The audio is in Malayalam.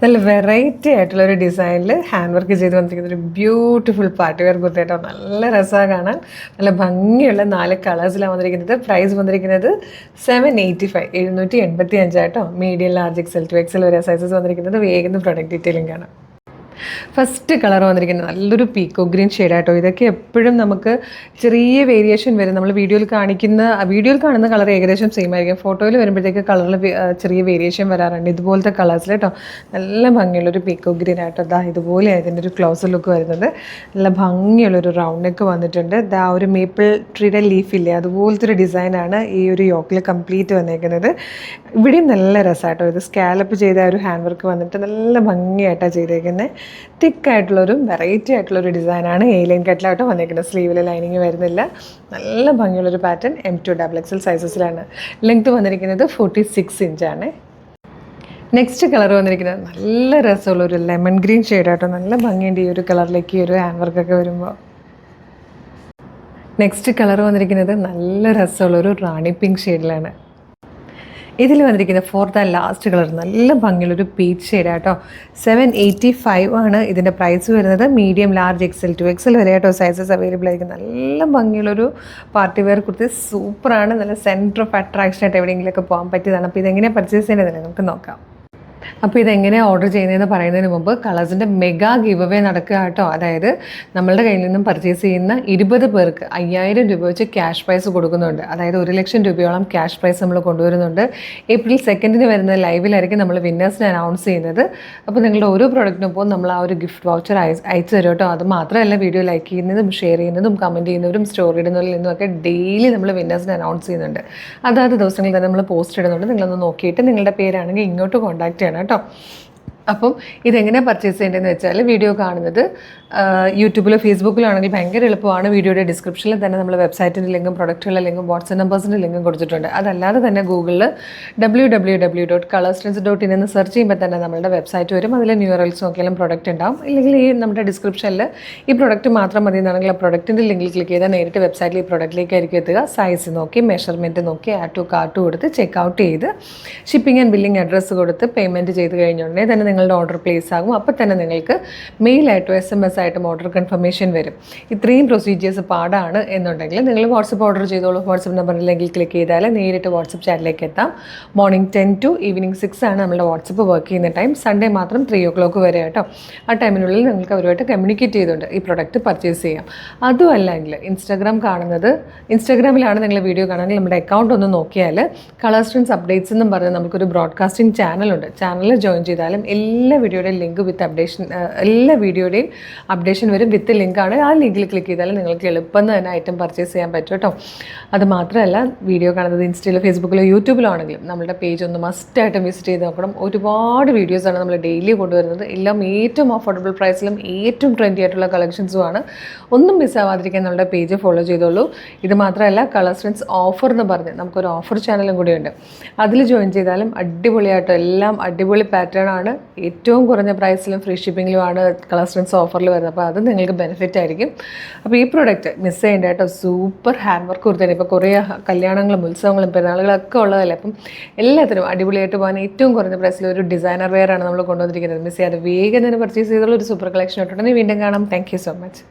നല്ല വെറൈറ്റി ആയിട്ടുള്ളൊരു ഡിസൈനിൽ ഹാൻഡ് വർക്ക് ചെയ്ത് വന്നിരിക്കുന്ന ഒരു ബ്യൂട്ടിഫുൾ പാർട്ടി വെയർ കുർത്ത കേട്ടോ. നല്ല രസമാണ് കാണാൻ. നല്ല ഭംഗിയുള്ള 4 കളേഴ്സിലാണ് വന്നിരിക്കുന്നത്. പ്രൈസ് വന്നിരിക്കുന്നത് 785 785 കേട്ടോ. Medium, large, XL to XL വരെ സൈസസ് വന്നിരിക്കുന്നത്. വേഗം പ്രൊഡക്റ്റ് ഡീറ്റെയിലിംഗ് കാണാം. ഫസ്റ്റ് കളർ വന്നിരിക്കുന്നത് നല്ലൊരു പീക്കോ ഗ്രീൻ ഷെയ്ഡായിട്ടോ. ഇതൊക്കെ എപ്പോഴും നമുക്ക് ചെറിയ വേരിയേഷൻ വരും. നമ്മൾ വീഡിയോയിൽ കാണുന്ന കളർ ഏകദേശം സെയിം ആയിരിക്കും. ഫോട്ടോയിൽ വരുമ്പോഴത്തേക്ക് കളറിൽ ചെറിയ വേരിയേഷൻ വരാറുണ്ട്. ഇതുപോലത്തെ കളേഴ്സിൽ കേട്ടോ. നല്ല ഭംഗിയുള്ളൊരു പീക്കോ ഗ്രീൻ ആയിട്ടോ. ഇതുപോലെ അതിൻ്റെ ഒരു ക്ലോസർ ലുക്ക് വരുന്നത്. നല്ല ഭംഗിയുള്ളൊരു റൗണ്ട് നെക്ക് വന്നിട്ടുണ്ട്. ഒരു മേപ്പിൾ ട്രീയുടെ ലീഫില്ലേ, അതുപോലത്തെ ഒരു ഡിസൈനാണ് ഈ ഒരു യോക്കിൽ കംപ്ലീറ്റ് വന്നേക്കുന്നത്. ഇവിടെയും നല്ല രസമായിട്ടോ. ഇത് സ്കാലപ്പ് ചെയ്ത ഒരു ഹാൻഡ് വർക്ക് വന്നിട്ട് നല്ല ഭംഗിയായിട്ടാണ് ചെയ്തേക്കുന്നത്. തിക്കായിട്ടുള്ളൊരു വെറൈറ്റി ആയിട്ടുള്ളൊരു ഡിസൈനാണ്. ലൈൻ കട്ടിലായിട്ട് വന്നിരിക്കുന്നത്. സ്ലീവിൽ ലൈനിങ് വരുന്നില്ല. നല്ല ഭംഗിയുള്ളൊരു പാറ്റേൺ. M2 XXL സൈസസിലാണ്. ലെങ്ത് വന്നിരിക്കുന്നത് 46 ഇഞ്ചാണ്. നെക്സ്റ്റ് കളർ വന്നിരിക്കുന്നത് നല്ല രസമുള്ളൊരു ലെമൺ ഗ്രീൻ ഷെയ്ഡായിട്ടോ. നല്ല ഭംഗിയുണ്ട് ഈ ഒരു കളറിലേക്ക് ഈ ഒരു ഹാൻഡ് വർക്കൊക്കെ വരുമ്പോൾ. നെക്സ്റ്റ് കളർ വന്നിരിക്കുന്നത് നല്ല രസമുള്ളൊരു റാണി പിങ്ക് ഷെയ്ഡിലാണ്. ഇതിൽ വന്നിരിക്കുന്ന ഫോർത്ത് ആൻഡ് ലാസ്റ്റ് കളർ നല്ല ഭംഗിയുള്ളൊരു പീച്ച് ഷെയ്ഡാട്ടോ. 785 ആണ് ഇതിൻ്റെ പ്രൈസ് വരുന്നത്. Medium, large, XL to XL വരെ ആട്ടോ സൈസസ് അവൈലബിൾ ആയിരിക്കും. നല്ല ഭംഗിയുള്ളൊരു പാർട്ടി വെയർ കുർത്തി. സൂപ്പറാണ്. നല്ല സെൻറ്റർ ഓഫ് അട്രാക്ഷൻ ആയിട്ട് എവിടെയെങ്കിലുമൊക്കെ പോകാൻ പറ്റിയതാണ്. അപ്പോൾ ഇതെങ്ങനെയാണ് പർച്ചേസ് ചെയ്യേണ്ടത് നമുക്ക് നോക്കാം. അപ്പോൾ ഇതെങ്ങനെയാണ് ഓർഡർ ചെയ്യുന്നതെന്ന് പറയുന്നതിന് മുമ്പ് കളേഴ്സിൻ്റെ മെഗാ ഗിവ് അവേ നടക്കുക കേട്ടോ. അതായത് നമ്മളുടെ കയ്യിൽ നിന്നും പർച്ചേസ് ചെയ്യുന്ന 20 പേർക്ക് 5000 രൂപ വെച്ച് ക്യാഷ് പ്രൈസ് കൊടുക്കുന്നുണ്ട്. അതായത് 1 ലക്ഷം രൂപയോളം ക്യാഷ് പ്രൈസ് നമ്മൾ കൊണ്ടുവരുന്നുണ്ട്. ഏപ്രിൽ 2 വരുന്ന ലൈവിലായിരിക്കും നമ്മൾ വിന്നേഴ്സിനെ അനൗൺസ് ചെയ്യുന്നത്. അപ്പോൾ നിങ്ങളുടെ ഓരോ പ്രോഡക്റ്റിനൊപ്പം നമ്മൾ ആ ഒരു ഗിഫ്റ്റ് വൗച്ചർ അയച്ചു തരും കേട്ടോ. അത് മാത്രമല്ല വീഡിയോ ലൈക്ക് ചെയ്യുന്നതും ഷെയർ ചെയ്യുന്നതും കമൻറ്റ് ചെയ്യുന്നവരും സ്റ്റോറി ഇടുന്നതിൽ നിന്നുമൊക്കെ ഡെയിലി നമ്മൾ വിന്നേഴ്സിനെ അനൗൺസ് ചെയ്യുന്നുണ്ട്. അതാത് ദിവസങ്ങളിൽ തന്നെ നമ്മൾ പോസ്റ്റ് ഇടുന്നുണ്ട്. നിങ്ങളൊന്ന് നോക്കിയിട്ട് നിങ്ങളുടെ പേരാണെങ്കിൽ ഇങ്ങോട്ട് കോൺടാക്ട് ചെയ്യണം കേട്ടോ. അപ്പം ഇതെങ്ങനെയാണ് പർച്ചേസ് ചെയ്യേണ്ടതെന്ന് വെച്ചാൽ വീഡിയോ കാണുന്നത് യൂട്യൂബിലോ ഫേസ്ബുക്കിലോ ആണെങ്കിൽ ഭയങ്കര എളുപ്പമാണ്. വീഡിയോയുടെ ഡിസ്ക്രിപ്ഷനിൽ തന്നെ നമ്മൾ വെബ്സൈറ്റിൻ്റെ ലിങ്കും പ്രൊഡക്റ്റുകളുടെ ലിങ്കും വാട്സ്ആപ്പ് നമ്പേഴ്സിൻ്റെ ലിങ്കും കൊടുത്തിട്ടുണ്ട്. അതല്ലാതെ തന്നെ ഗൂഗിളിൽ www.colorstrends.in എന്ന് സെർച്ച് ചെയ്യുമ്പോൾ തന്നെ നമ്മളുടെ വെബ്സൈറ്റ് വരും. അതിൽ URLs നോക്കിയാലും പ്രൊഡക്റ്റ് ഉണ്ടാവും. ഇല്ലെങ്കിൽ ഈ നമ്മുടെ ഡിസ്ക്രിപ്ഷനിൽ ഈ പ്രൊഡക്റ്റ് മാത്രം മതി എന്നാണെങ്കിൽ ആ പ്രൊഡക്റ്റിൻ്റെ ലിങ്കിൽ ക്ലിക്ക് ചെയ്താൽ നേരിട്ട് വെബ്സൈറ്റിൽ ഈ പ്രൊഡക്റ്റിലേക്കായിരിക്കും എത്തുക. സൈസ് നോക്കി മെഷർമെൻറ്റ് നോക്കി ആഡ് ടു കാർട്ട് കൊടുത്ത് ചെക്ക് ചെയ്ത് ഷിപ്പിംഗ് ആൻഡ് ബില്ലിംഗ് അഡ്രസ്സ് കൊടുത്ത് പേയ്മെൻറ്റ് ചെയ്ത് കഴിഞ്ഞുടനെ തന്നെ നിങ്ങളുടെ ഓർഡർ പ്ലേസ് ആകും. അപ്പോൾ തന്നെ നിങ്ങൾക്ക് മെയിലായിട്ടോ SMS ആയിട്ടും ഓർഡർ കൺഫർമേഷൻ വരും. ഇത്രയും പ്രൊസീജിയേഴ്സ് പാടാണ് എന്നുണ്ടെങ്കിൽ നിങ്ങൾ വാട്സപ്പ് ഓർഡർ ചെയ്തോളൂ. വാട്സപ്പ് നമ്പറിലേക്ക് ക്ലിക്ക് ചെയ്താൽ നേരിട്ട് വാട്സപ്പ് ചാറ്റിലേക്ക് എത്താം. മോർണിംഗ് 10 to ഈവനിങ് 6 ആണ് നമ്മുടെ വാട്സപ്പ് വർക്ക് ചെയ്യുന്ന ടൈം. സൺഡേ മാത്രം 3 o'clock വരെ കേട്ടോ. ആ ടൈമിനുള്ളിൽ നിങ്ങൾക്ക് അവരുമായിട്ട് കമ്മ്യൂണിക്കേറ്റ് ചെയ്തുകൊണ്ട് ഈ പ്രൊഡക്റ്റ് പർച്ചേസ് ചെയ്യാം. അതുമല്ലെങ്കിൽ ഇൻസ്റ്റാഗ്രാമിലാണ് നിങ്ങൾ വീഡിയോ കാണുകയാണെങ്കിൽ നമ്മുടെ അക്കൗണ്ട് ഒന്ന് നോക്കിയാൽ കളർസ്ട്രെൻഡ്സ് അപ്ഡേറ്റ്സ് എന്നും പറഞ്ഞ് നമുക്കൊരു ബ്രോഡ്കാസ്റ്റിംഗ് ചാനലുണ്ട്. ചാനലിൽ ജോയിൻ ചെയ്താലും എല്ലാ വീഡിയോയുടെയും ലിങ്ക് വിത്ത് അപ്ഡേഷൻ, എല്ലാ വീഡിയോയുടെയും അപ്ഡേഷൻ വരും വിത്ത് ലിങ്കാണ്. ആ ലിങ്കിൽ ക്ലിക്ക് ചെയ്താൽ നിങ്ങൾക്ക് എളുപ്പം തന്നെ ഐറ്റം പർച്ചേസ് ചെയ്യാൻ പറ്റും കേട്ടോ. അത് മാത്രമല്ല വീഡിയോ കാണുന്നത് ഇൻസ്റ്റയിലോ ഫേസ്ബുക്കിലോ യൂട്യൂബിലോ ആണെങ്കിലും നമ്മളുടെ പേജ് ഒന്ന് മസ്റ്റായിട്ടും വിസിറ്റ് ചെയ്ത് നോക്കണം. ഒരുപാട് വീഡിയോസാണ് നമ്മൾ ഡെയിലി കൊണ്ടുവരുന്നത്. എല്ലാം ഏറ്റവും അഫോർഡബിൾ പ്രൈസിലും ഏറ്റവും ട്രെൻഡി ആയിട്ടുള്ള കളക്ഷൻസുമാണ്. ഒന്നും മിസ്സാവാതിരിക്കാൻ നമ്മളുടെ പേജ് ഫോളോ ചെയ്തോളൂ. ഇത് മാത്രമല്ല കളർസ്ട്രെൻഡ്സ് ഓഫർ എന്ന് പറഞ്ഞ് നമുക്കൊരു ഓഫർ ചാനലും കൂടിയുണ്ട്. അതിൽ ജോയിൻ ചെയ്താലും അടിപൊളിയായിട്ട് എല്ലാം അടിപൊളി പാറ്റേൺ ആണ്. ഏറ്റവും കുറഞ്ഞ പ്രൈസിലും ഫ്രീ ഷിപ്പിങ്ങിലുമാണ് കളർസ്ട്രെൻഡ്സ് ഓഫറിൽ വരുന്നത്. അപ്പോൾ അത് നിങ്ങൾക്ക് ബെനിഫിറ്റ് ആയിരിക്കും. അപ്പോൾ ഈ പ്രോഡക്റ്റ് മിസ് ചെയ്യേണ്ട കേട്ടോ. സൂപ്പർ ഹാൻഡ് വർക്ക് കൊടുത്തേ. ഇപ്പോൾ കുറേ കല്യാണങ്ങളും ഉത്സവങ്ങളും പെരുന്നാളുകളൊക്കെ ഉള്ളതല്ലേ. അപ്പം എല്ലാത്തിനും അടിപൊളിയായിട്ട് പോകാൻ ഏറ്റവും കുറഞ്ഞ പ്രൈസിൽ ഒരു ഡിസൈനർ വെയർ ആണ് നമ്മൾ കൊണ്ടുവന്നിരിക്കുന്നത്. മിസ് ചെയ്യാതെ വേഗം തന്നെ പർച്ചേസ് ചെയ്തുള്ള ഒരു സൂപ്പർ കളക്ഷൻ ഇട്ടുണ്ടെങ്കിൽ വീണ്ടും കാണാം. Thank you so much.